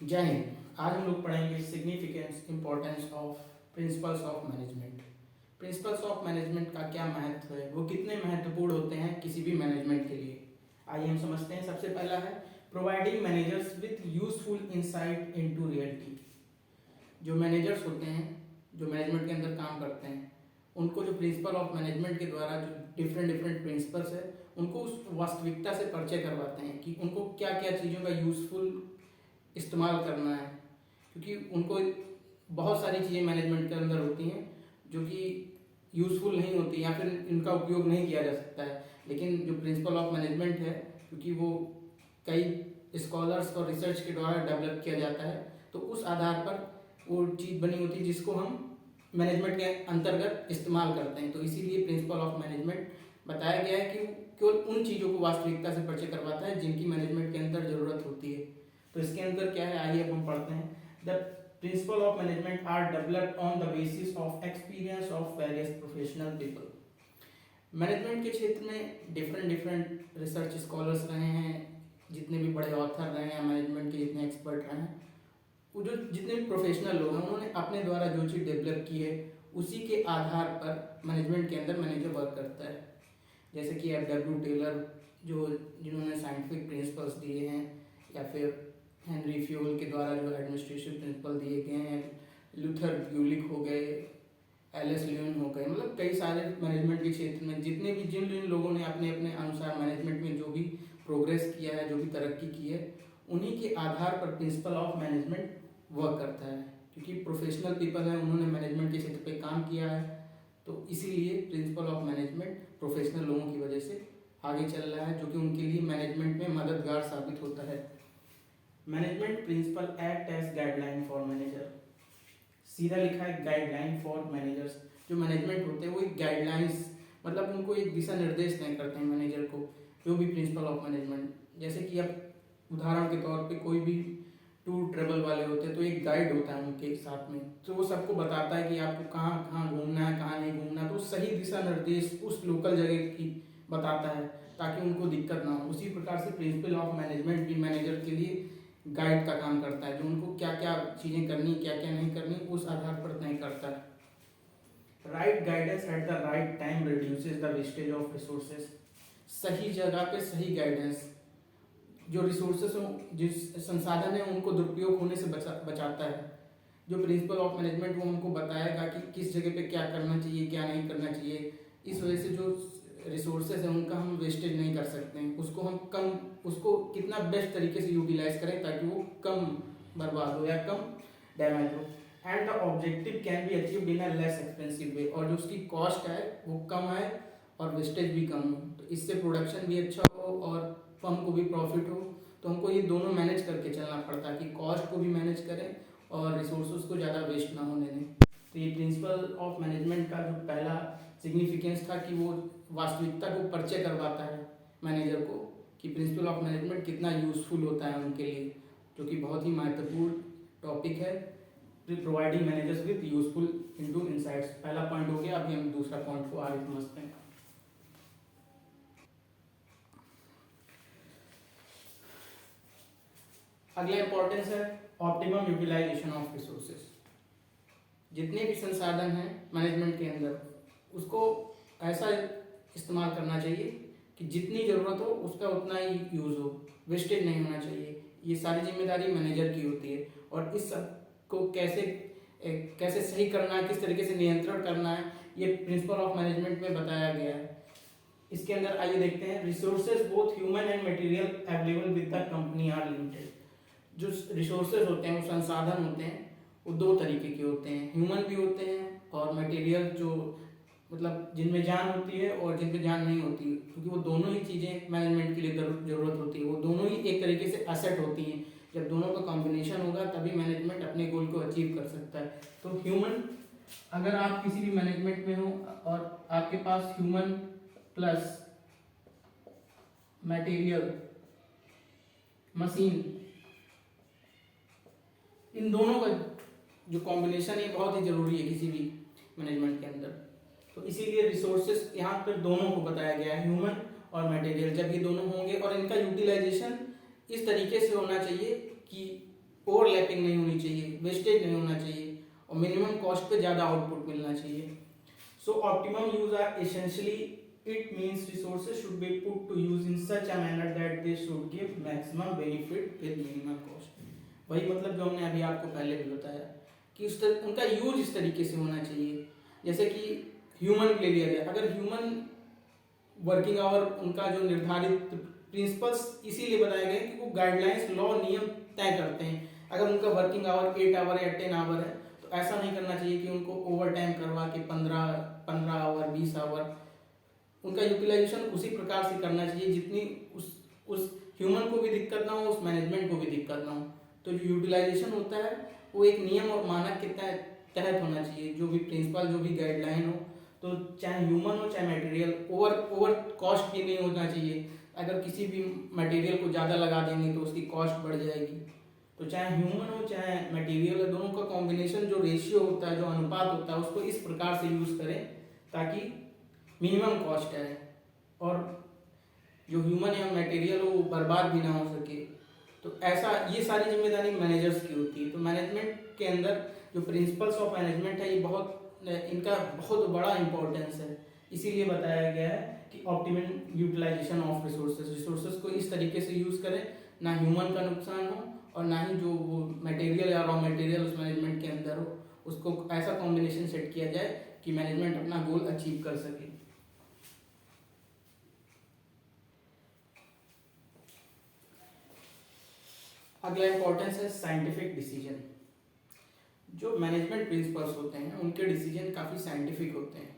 जय हिंद। आज हम लोग पढ़ेंगे significance importance of principles of management. Principles of management का क्या महत्व है, वो कितने महत्वपूर्ण होते हैं किसी भी मैनेजमेंट के लिए। आइए हम समझते हैं। सबसे पहला है providing managers with useful insight into reality. जो मैनेजर्स होते हैं, जो मैनेजमेंट के अंदर काम करते हैं, उनको जो प्रिंसिपल ऑफ मैनेजमेंट के द्वारा जो डिफरेंट डिफरेंट प्रिंसिपल्स है, उनको उस वास्तविकता से परिचय करवाते हैं कि उनको क्या क्या चीज़ों का यूजफुल इस्तेमाल करना है। क्योंकि उनको बहुत सारी चीज़ें मैनेजमेंट के अंदर होती हैं जो कि यूज़फुल नहीं होती या फिर इनका उपयोग नहीं किया जा सकता है। लेकिन जो प्रिंसिपल ऑफ मैनेजमेंट है, क्योंकि वो कई स्कॉलर्स और रिसर्च के द्वारा डेवलप किया जाता है, तो उस आधार पर वो चीज़ बनी होती है जिसको हम मैनेजमेंट के अंतर्गत इस्तेमाल करते हैं। तो इसीलिए प्रिंसिपल ऑफ मैनेजमेंट बताया गया है कि केवल उन चीज़ों को वास्तविकता से परिचय करवाता है जिनकी मैनेजमेंट के अंदर ज़रूरत होती है। तो इसके अंदर क्या है, आइए अब हम पढ़ते हैं। The principle of management are developed on the basis of experience of various professional people. Management के क्षेत्र में डिफरेंट डिफरेंट रिसर्च स्कॉलर्स रहे हैं, जितने भी बड़े ऑथर रहे हैं मैनेजमेंट के, जितने एक्सपर्ट रहे हैं, वो जो जितने भी प्रोफेशनल लोग हैं, उन्होंने अपने द्वारा जो चीज़ डेवलप की है उसी के आधार पर मैनेजमेंट के अंदर मैनेजर वर्क करता है। जैसे कि F.W. टेलर, जो जिन्होंने साइंटिफिक प्रिंसिपल्स दिए हैं, या फिर हेनरी फ्यूल के द्वारा जो एडमिनिस्ट्रेटिव प्रिंसिपल दिए गए हैं, लूथर ब्यूलिक हो गए, एलिस ल्यून हो गए, मतलब कई सारे मैनेजमेंट के क्षेत्र में जितने भी जिन जिन लोगों ने अपने अपने अनुसार मैनेजमेंट में जो भी प्रोग्रेस किया है, जो भी तरक्की की है, उन्हीं के आधार पर प्रिंसिपल ऑफ मैनेजमेंट वर्क करता है। क्योंकि प्रोफेशनल पीपल हैं, उन्होंने मैनेजमेंट के क्षेत्र पे काम किया है, तो इसीलिए प्रिंसिपल ऑफ मैनेजमेंट प्रोफेशनल लोगों की वजह से आगे चल रहा है, जो कि उनके लिए मैनेजमेंट में मददगार साबित होता है। Management principle act as guideline for manager. सीधा लिखा है गाइडलाइन फॉर मैनेजर्स। जो मैनेजमेंट होते हैं वो एक गाइडलाइंस, मतलब उनको एक दिशा निर्देश तय करते हैं मैनेजर को, जो भी प्रिंसिपल ऑफ मैनेजमेंट। जैसे कि अब उदाहरण के तौर पे कोई भी टूर ट्रेवल वाले होते हैं, तो एक गाइड होता है उनके साथ में, तो वो सबको बताता है कि आपको कहाँ कहाँ घूमना है, कहाँ नहीं घूमना, तो सही दिशा निर्देश उस लोकल जगह की बताता है ताकि उनको दिक्कत ना हो। उसी प्रकार से प्रिंसिपल ऑफ मैनेजमेंट भी मैनेजर के लिए गाइड का काम करता है, जो उनको क्या क्या चीज़ें करनी, क्या क्या नहीं करनी, उस आधार पर तय करता है। Right guidance at the right time reduces the wastage of resources. सही जगह पे सही गाइडेंस जो रिसोर्सेस हो, जिस संसाधन है, उनको दुरुपयोग होने से बचाता है। जो प्रिंसिपल ऑफ मैनेजमेंट वो हमको बताएगा कि किस जगह पे क्या करना चाहिए, क्या नहीं करना चाहिए। इस वजह से जो रिसोर्सेज है उनका हम वेस्टेज नहीं कर सकते हैं, उसको हम कम, उसको कितना बेस्ट तरीके से यूटिलाइज करें ताकि वो कम बर्बाद हो या कम डैमेज हो। And the objective can be achieved in a less expensive way. और जो उसकी कॉस्ट है वो कम आए और वेस्टेज भी कम हो, तो इससे प्रोडक्शन भी अच्छा हो और फर्म को भी प्रॉफिट हो। तो हमको ये दोनों मैनेज करके चलना पड़ता है कि कॉस्ट को भी मैनेज करें और रिसोर्सेज को ज़्यादा वेस्ट ना होने दें। तो ये प्रिंसिपल ऑफ मैनेजमेंट का जो पहला सिग्निफिकेंस था कि वो वास्तविकता को परिचय करवाता है मैनेजर को कि प्रिंसिपल ऑफ मैनेजमेंट कितना यूजफुल होता है उनके लिए, जो कि बहुत ही महत्वपूर्ण टॉपिक है। Providing managers with useful into insights, पहला पॉइंट हो गया। अभी हम दूसरा पॉइंट को आगे समझते हैं। अगला इंपॉर्टेंस है ऑप्टिमम यूटिलाइजेशन ऑफ रिसोर्सेज। जितने भी संसाधन हैं मैनेजमेंट के अंदर, उसको ऐसा इस्तेमाल करना चाहिए कि जितनी ज़रूरत हो उसका उतना ही यूज़ हो, वेस्टेज नहीं होना चाहिए। ये सारी जिम्मेदारी मैनेजर की होती है, और इस सब को कैसे सही करना है, किस तरीके से नियंत्रण करना है, ये प्रिंसिपल ऑफ मैनेजमेंट में बताया गया है। इसके अंदर आइए देखते हैं। Resources both human and material available with the company are limited. जो रिसोर्सेज होते हैं, वो संसाधन होते हैं, वो दो तरीके के होते हैं, ह्यूमन भी होते हैं और मटेरियल, जो मतलब जिनमें जान होती है और जिनमें जान नहीं होती, क्योंकि वो दोनों ही चीज़ें मैनेजमेंट के लिए ज़रूरत होती है। वो दोनों ही एक तरीके से असेट होती हैं। जब दोनों का कॉम्बिनेशन होगा तभी मैनेजमेंट अपने गोल को अचीव कर सकता है। तो ह्यूमन, अगर आप किसी भी मैनेजमेंट में हो और आपके पास ह्यूमन प्लस मटेरियल, मशीन, इन दोनों का जो कॉम्बिनेशन है बहुत ही ज़रूरी है किसी भी मैनेजमेंट के अंदर। तो इसीलिए रिसोर्सेज यहाँ पर दोनों को बताया गया है, ह्यूमन और मटेरियल। जब ये दोनों होंगे और इनका यूटिलाइजेशन इस तरीके से होना चाहिए कि ओवरलैपिंग नहीं होनी चाहिए, वेस्टेज नहीं होना चाहिए और मिनिमम कॉस्ट पे ज़्यादा आउटपुट मिलना चाहिए। So optimum use are essentially it means resources should be put to use in such a manner that they should give maximum benefit with minimum cost. वही मतलब जो हमने अभी आपको पहले भी बताया कि उनका यूज इस तरीके से होना चाहिए। जैसे कि ह्यूमन ले लिया जाए, अगर ह्यूमन वर्किंग आवर उनका जो निर्धारित प्रिंसिपल्स इसीलिए बताए गए कि वो गाइडलाइंस लॉ नियम तय करते हैं। अगर उनका वर्किंग आवर 8 आवर या 10 आवर है तो ऐसा नहीं करना चाहिए कि उनको ओवर टाइम करवा के 15 आवर 20 आवर, उनका यूटिलाइजेशन उसी प्रकार से करना चाहिए जितनी उस ह्यूमन को भी दिक्कत ना हो, उस मैनेजमेंट को भी दिक्कत ना हो। तो जो यूटिलाइजेशन होता है वो एक नियम और मानक के तहत होना चाहिए, जो भी प्रिंसिपल जो भी गाइडलाइन हो। तो चाहे ह्यूमन हो चाहे मटेरियल, ओवर कॉस्ट भी नहीं होना चाहिए। अगर किसी भी मटेरियल को ज़्यादा लगा देंगे तो उसकी कॉस्ट बढ़ जाएगी। तो चाहे ह्यूमन हो चाहे मटेरियल हो, दोनों का कॉम्बिनेशन जो रेशियो होता है, जो अनुपात होता है, उसको इस प्रकार से यूज़ करें ताकि मिनिमम कॉस्ट है और जो ह्यूमन या मटेरियल हो वो बर्बाद भी ना हो सके। तो ऐसा ये सारी जिम्मेदारी मैनेजर्स की होती है। तो मैनेजमेंट के अंदर जो प्रिंसिपल्स ऑफ मैनेजमेंट है, ये इनका बहुत बड़ा इंपॉर्टेंस है। इसीलिए बताया गया है कि ऑप्टिमम यूटिलाइजेशन ऑफ रिसोर्सेज को इस तरीके से यूज़ करें ना ह्यूमन का नुकसान हो और ना ही जो वो मटेरियल या रॉ मटेरियल उस मैनेजमेंट के अंदर हो, उसको ऐसा कॉम्बिनेशन सेट किया जाए कि मैनेजमेंट अपना गोल अचीव कर सके। अगला इंपॉर्टेंस है साइंटिफिक डिसीजन। जो मैनेजमेंट प्रिंसिपल्स होते हैं उनके डिसीजन काफ़ी साइंटिफिक होते हैं,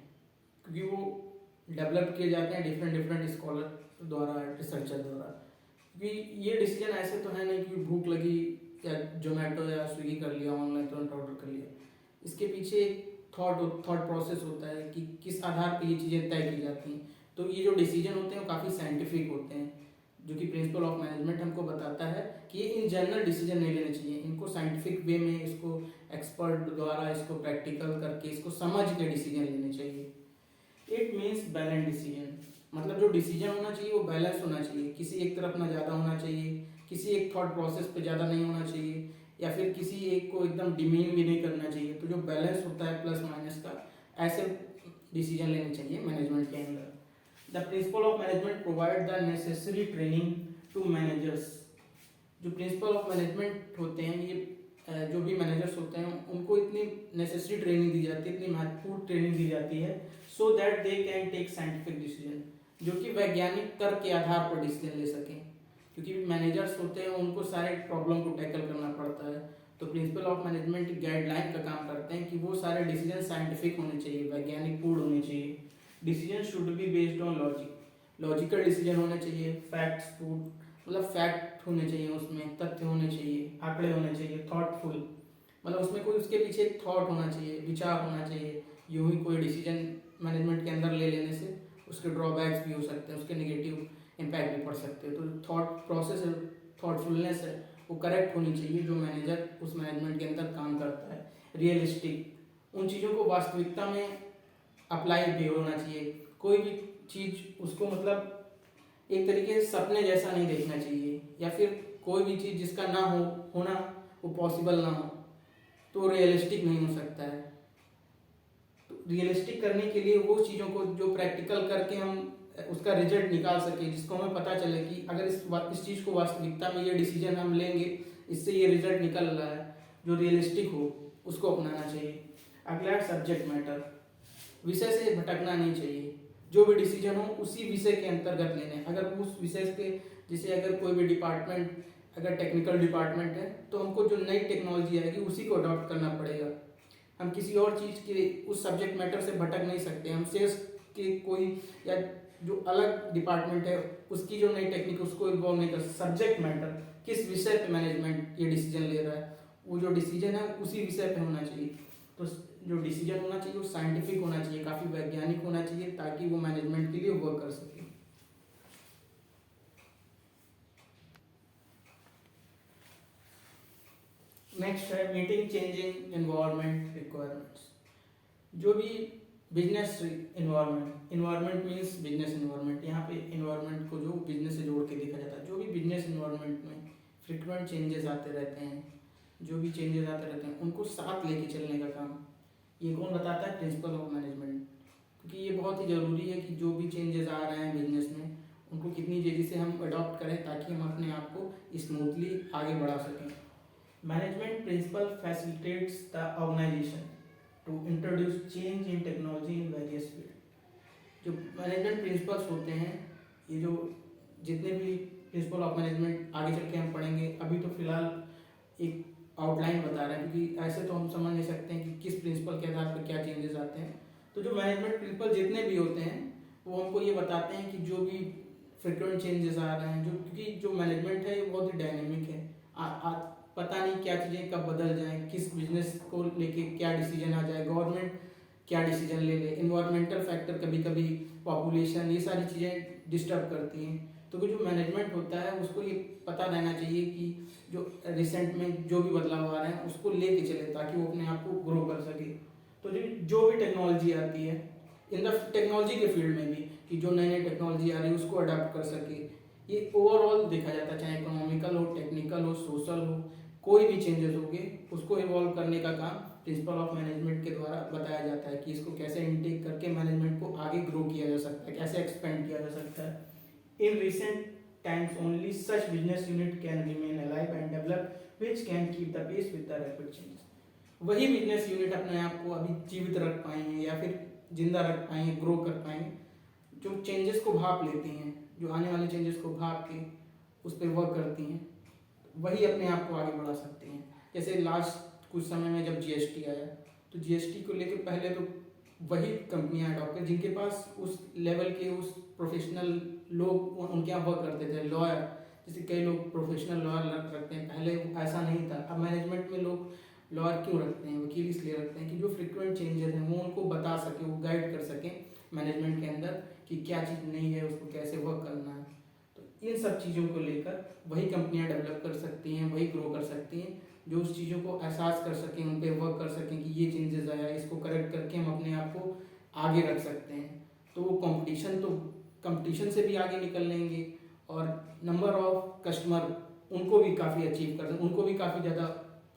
क्योंकि वो डेवलप किए जाते हैं डिफरेंट स्कॉलर द्वारा, रिसर्चर द्वारा। क्योंकि ये डिसीजन ऐसे तो है नहीं कि भूख लगी या जोमेटो या स्विगी कर लिया, ऑनलाइन तुरंत ऑर्डर कर लिया। इसके पीछे एक थॉट प्रोसेस होता है कि किस आधार पर ये चीज़ें तय की जाती हैं। तो ये जो डिसीजन होते हैं वो काफ़ी साइंटिफिक होते हैं, जो कि प्रिंसिपल ऑफ मैनेजमेंट हमको बताता है कि ये इन जनरल डिसीजन नहीं लेने चाहिए, इनको साइंटिफिक वे में, इसको एक्सपर्ट द्वारा इसको प्रैक्टिकल करके इसको समझ के डिसीजन लेने चाहिए। इट मीन्स बैलेंस डिसीजन, मतलब जो डिसीजन होना चाहिए वो बैलेंस होना चाहिए, किसी एक तरफ ना ज़्यादा होना चाहिए, किसी एक थॉट प्रोसेस पे ज़्यादा नहीं होना चाहिए, या फिर किसी एक को एकदम डिमीन भी नहीं करना चाहिए। तो जो बैलेंस होता है प्लस माइनस का, ऐसे डिसीजन लेने चाहिए मैनेजमेंट के अंदर। The principle of management provide the necessary training to managers. जो प्रिंसिपल ऑफ मैनेजमेंट होते हैं, ये जो भी मैनेजर्स होते हैं उनको इतनी नेसेसरी ट्रेनिंग दी जाती है, इतनी महत्वपूर्ण ट्रेनिंग दी जाती है, so that they can take scientific decision, जो कि वैज्ञानिक तर्क के आधार पर डिसीजन ले सकें। क्योंकि मैनेजर्स होते हैं उनको सारे प्रॉब्लम को टैकल करना पड़ता है। तो प्रिंसिपल ऑफ मैनेजमेंट गाइडलाइन का काम करते हैं कि वो सारे डिसीजन साइंटिफिक होने चाहिए, वैज्ञानिक पूर्ण होने चाहिए। Decision should be based on logical decision होने चाहिए, फैक्ट्स फूड मतलब फैक्ट होने चाहिए, उसमें तथ्य होने चाहिए, आंकड़े होने चाहिए, थॉटफुल मतलब उसमें कोई उसके पीछे एक थॉट होना चाहिए, विचार होना चाहिए। यूं ही कोई डिसीजन मैनेजमेंट के अंदर ले लेने से उसके ड्रॉबैक्स भी हो सकते हैं, उसके नेगेटिव इम्पैक्ट भी पड़ सकते हैं। तो थॉट प्रोसेस है, थॉटफुलनेस है, वो करेक्ट होनी चाहिए जो मैनेजर उस मैनेजमेंट के अंदर काम करता है। रियलिस्टिक, उन चीज़ों को वास्तविकता में अप्लाई भी होना चाहिए। कोई भी चीज़ उसको मतलब एक तरीके से सपने जैसा नहीं देखना चाहिए, या फिर कोई भी चीज़ जिसका ना होना वो पॉसिबल ना हो तो रियलिस्टिक नहीं हो सकता है। तो रियलिस्टिक करने के लिए वो चीज़ों को जो प्रैक्टिकल करके हम उसका रिजल्ट निकाल सके, जिसको हमें पता चले कि अगर इस चीज़ को वास्तविकता में ये डिसीजन हम लेंगे, इससे ये रिजल्ट निकल रहा है, जो रियलिस्टिक हो उसको अपनाना चाहिए। अगला सब्जेक्ट मैटर, विषय से भटकना नहीं चाहिए। जो भी डिसीजन हो उसी विषय के अंतर्गत लेने। अगर उस विषय के जैसे अगर कोई भी डिपार्टमेंट, अगर टेक्निकल डिपार्टमेंट है तो हमको जो नई टेक्नोलॉजी आएगी उसी को अडॉप्ट करना पड़ेगा। हम किसी और चीज़ के उस सब्जेक्ट मैटर से भटक नहीं सकते। हम सेल्स के कोई या जो अलग डिपार्टमेंट है उसकी जो नई टेक्निक उसको इन्वॉल्व नहीं कर। सब्जेक्ट मैटर, किस विषय पे मैनेजमेंट ये डिसीजन ले रहा है, वो जो डिसीजन है उसी विषय पे होना चाहिए। तो जो डिसीजन होना चाहिए वो साइंटिफिक होना चाहिए, काफ़ी वैज्ञानिक होना चाहिए, ताकि वो मैनेजमेंट के लिए वर्क कर सके। नेक्स्ट है मीटिंग चेंजिंग एनवायरनमेंट रिक्वायरमेंट्स। जो भी business environment means business environment, यहाँ पे इन्वायरमेंट को जो बिजनेस से जोड़ के देखा जाता है। जो भी बिजनेस इन्वायरमेंट में फ्रिक्वेंट चेंजेस आते रहते हैं, जो भी चेंजेस आते रहते हैं उनको साथ लेके चलने का काम ये कौन बताता है? Principal of management. क्योंकि ये बहुत ही ज़रूरी है कि जो भी चेंजेस आ रहे हैं बिजनेस में उनको कितनी जल्दी से हम अडॉप्ट करें ताकि हम अपने आप को स्मूथली आगे बढ़ा सकें। Management principle facilitates the organisation to introduce change in technology in various field. जो मैनेजमेंट प्रिंसिपल्स होते हैं, ये जो जितने भी प्रिंसिपल ऑफ मैनेजमेंट आगे चल के हम पढ़ेंगे, अभी तो फिलहाल एक आउटलाइन बता रहे हैं क्योंकि ऐसे तो हम समझ नहीं सकते हैं कि किस प्रिंसिपल के आधार पर क्या चेंजेस आते हैं। तो जो मैनेजमेंट प्रिंसिपल जितने भी होते हैं वो हमको ये बताते हैं कि जो भी फ्रिक्वेंट चेंजेस आ रहे हैं, जो क्योंकि जो मैनेजमेंट है ये बहुत ही डायनेमिक है। पता नहीं क्या चीज़ें कब बदल जाएं, किस बिजनेस को लेके क्या डिसीजन आ जाए, गवर्नमेंट क्या डिसीजन ले ले, इन्वायरमेंटल फैक्टर कभी कभी पॉपुलेशन, ये सारी चीज़ें डिस्टर्ब करती हैं। तो जो मैनेजमेंट होता है उसको ये पता रहना चाहिए कि जो रिसेंट में जो भी बदलाव आ रहे हैं उसको लेके चले ताकि वो अपने आप को ग्रो कर सके। तो जो भी टेक्नोलॉजी आती है इन द टेक्नोलॉजी के फील्ड में भी, कि जो नई नई टेक्नोलॉजी आ रही है उसको अडाप्ट कर सके, ये ओवरऑल देखा जाता है, चाहे इकोनॉमिकल हो, टेक्निकल हो, सोशल हो, कोई भी चेंजेस होंगे उसको इवॉल्व करने का काम प्रिंसिपल ऑफ मैनेजमेंट के द्वारा बताया जाता है कि इसको कैसे इनटेक करके मैनेजमेंट को आगे ग्रो किया जा सकता है, कैसे एक्सपेंड किया जा सकता है। In recent times only such business unit can remain alive and develop which can keep the pace with the rapid change। वही बिजनेस यूनिट अपने आप को अभी जीवित रख पाएंगे या फिर जिंदा रख पाएंगे, ग्रो कर पाएंगे, जो चेंजेस को भाप लेती हैं, जो आने वाले चेंजेस को भाप के उस पर वर्क करती हैं, वही अपने आप को आगे बढ़ा सकती हैं। जैसे लास्ट कुछ समय में जब जीएसटी आया तो जीएसटी को लेकर पहले तो वही कंपनियां अडॉप्ट कर जिनके पास उस लेवल के उस प्रोफेशनल लोग उनके यहाँ वर्क करते थे, लॉयर, जैसे कई लोग प्रोफेशनल लॉयर रखते हैं, पहले ऐसा नहीं था। अब मैनेजमेंट में लोग लॉयर क्यों रखते हैं, वकील इसलिए रखते हैं कि जो फ्रिक्वेंट चेंजेस हैं वो उनको बता सके, वो गाइड कर सके मैनेजमेंट के अंदर कि क्या चीज़ नहीं है, उसको कैसे वर्क करना है। तो इन सब चीज़ों को लेकर वही कंपनियां डेवलप कर सकती हैं, वही ग्रो कर सकती हैं जो उस चीज़ों को एहसास कर सकें, उन पर वर्क कर सकें कि ये चेंजेस आया, इसको करेक्ट करके हम अपने आप को आगे रख सकते हैं। तो वो कंपटीशन से भी आगे निकल लेंगे और नंबर ऑफ कस्टमर उनको भी काफ़ी अचीव कर, उनको भी काफ़ी ज़्यादा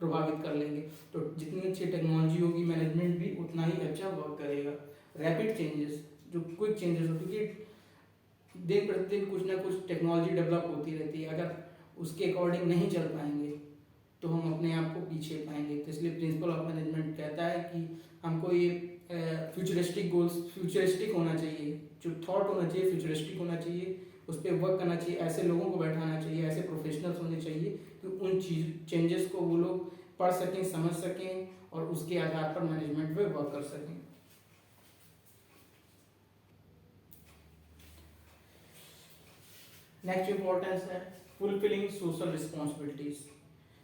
प्रभावित कर लेंगे। तो जितनी अच्छी टेक्नोलॉजी होगी मैनेजमेंट भी उतना ही अच्छा वर्क करेगा। रैपिड चेंजेस, जो क्विक चेंजेस होती है, क्योंकि दिन प्रतिदिन कुछ ना कुछ टेक्नोलॉजी डेवलप होती रहती है, अगर उसके अकॉर्डिंग नहीं चल पाएंगे तो हम अपने आप को पीछे पाएंगे। तो इसलिए प्रिंसिपल ऑफ मैनेजमेंट कहता है कि हमको ये फ्यूचरिस्टिक गोल्स, फ्यूचरिस्टिक होना चाहिए, जो थॉट होना चाहिए फ्यूचरिस्टिक होना चाहिए, उस पर वर्क करना चाहिए, ऐसे लोगों को बैठाना चाहिए, ऐसे प्रोफेशनल्स होने चाहिए कि उन चेंजेस को वो लोग पढ़ सकें, समझ सकें और उसके आधार पर मैनेजमेंट पे वर्क कर सकें। नेक्स्ट इंपॉर्टेंस है फुलफिलिंग सोशल रिस्पॉन्सिबिलिटीज,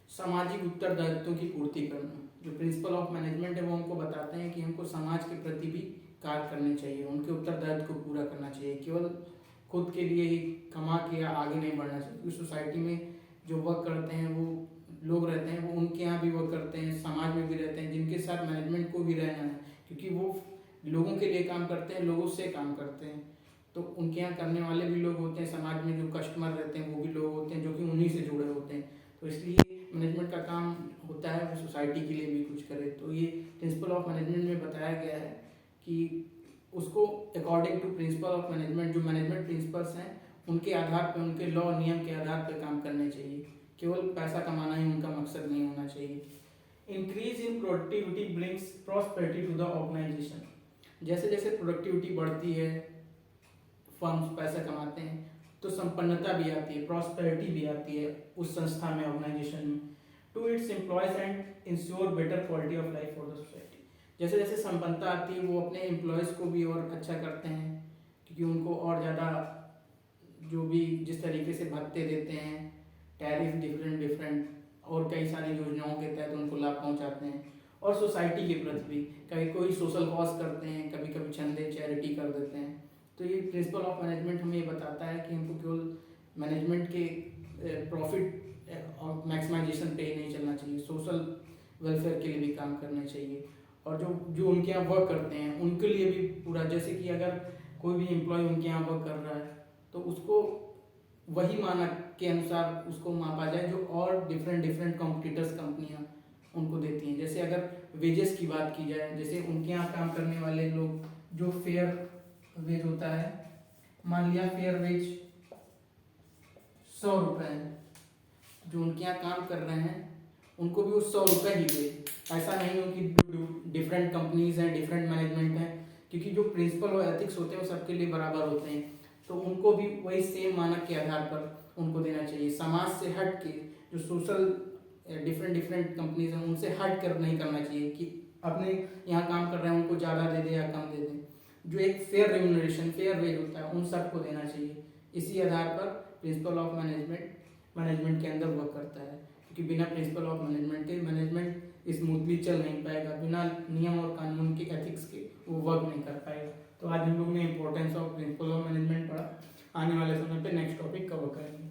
सामाजिक उत्तरदायित्वों की पूर्ति करना। जो प्रिंसिपल ऑफ मैनेजमेंट है वो हमको बताते हैं कि हमको समाज के प्रति भी कार्य करने चाहिए, उनके उत्तरदायित्व को पूरा करना चाहिए। केवल खुद के लिए ही कमा के आगे नहीं बढ़ना चाहिए, क्योंकि सोसाइटी में जो वर्क करते हैं वो लोग रहते हैं, वो उनके यहाँ भी वर्क करते हैं, समाज में भी रहते हैं, जिनके साथ मैनेजमेंट को भी रहना है, क्योंकि वो लोगों के लिए काम करते हैं, लोगों से काम करते हैं। तो उनके यहाँ करने वाले भी लोग होते हैं, समाज में जो कस्टमर रहते हैं वो भी लोग होते हैं जो कि उन्हीं से जुड़े होते हैं। तो इसलिए मैनेजमेंट का काम होता है वो सोसाइटी के लिए भी कुछ करे। तो ये प्रिंसिपल ऑफ मैनेजमेंट में बताया गया है कि उसको according to principle of management, जो मैनेजमेंट प्रिंसिपल्स हैं उनके आधार पर, उनके लॉ नियम के आधार पर काम करने चाहिए। केवल पैसा कमाना ही उनका मकसद नहीं होना चाहिए। Increase in productivity brings prosperity to the organisation. जैसे जैसे प्रोडक्टिविटी बढ़ती है, फर्म्स पैसा कमाते हैं, तो संपन्नता भी आती है, प्रॉस्पेरिटी भी आती है उस संस्था में, ऑर्गेनाइजेशन में, to its employees and ensure better quality of life for the society. जैसे जैसे संपन्नता आती है वो अपने एम्प्लॉयज़ को भी और अच्छा करते हैं, क्योंकि उनको और ज़्यादा जो भी जिस तरीके से भत्ते देते हैं, टैरिफ डिफरेंट और कई सारी योजनाओं के तहत उनको लाभ पहुंचाते हैं। और सोसाइटी के प्रति भी कभी कोई सोशल कॉज करते हैं, कभी कभी चंदे चैरिटी कर देते हैं। तो ये प्रिंसिपल ऑफ मैनेजमेंट हमें ये बताता है कि हमको केवल मैनेजमेंट के प्रॉफिट और मैक्सिमाइजेशन पे ही नहीं चलना चाहिए, सोशल वेलफेयर के लिए भी काम करना चाहिए। और जो उनके यहाँ वर्क करते हैं उनके लिए भी पूरा, जैसे कि अगर कोई भी एम्प्लॉय उनके यहाँ वर्क कर रहा है तो उसको वही मानक के अनुसार उसको मापा जाए जो और डिफरेंट डिफरेंट कॉम्पिटिटर्स कंपनियां उनको देती हैं। जैसे अगर वेजेस की बात की जाए, जैसे उनके यहाँ काम करने वाले लोग जो फेयर वेज होता है, मान लिया फेयर वेज 100 रुपये है, जो उनके यहाँ काम कर रहे हैं उनको भी वो 100 रुपये ही दे। ऐसा नहीं हो कि डिफरेंट कंपनीज हैं, डिफरेंट मैनेजमेंट हैं, क्योंकि जो प्रिंसिपल और एथिक्स होते हैं वो सबके लिए बराबर होते हैं, तो उनको भी वही सेम मानक के आधार पर उनको देना चाहिए। समाज से हट के जो सोशल डिफरेंट डिफरेंट कंपनीज हैं उनसे हट कर नहीं करना चाहिए कि अपने यहाँ काम कर रहे हैं उनको ज़्यादा दे दे या कम दे दें। जो एक फेयर रेम्यूनरेशन, फेयर वेज होता है उन सबको देना चाहिए। इसी आधार पर प्रिंसिपल ऑफ मैनेजमेंट के अंदर वर्क करता है, क्योंकि बिना प्रिंसिपल ऑफ मैनेजमेंट के मैनेजमेंट स्मूथली चल नहीं पाएगा, बिना नियम और कानून के एथिक्स के वो वर्क नहीं कर पाएगा। तो आज हम लोग ने importance of principal of management पढ़ा, आने वाले समय पे नेक्स्ट टॉपिक कवर करेंगे।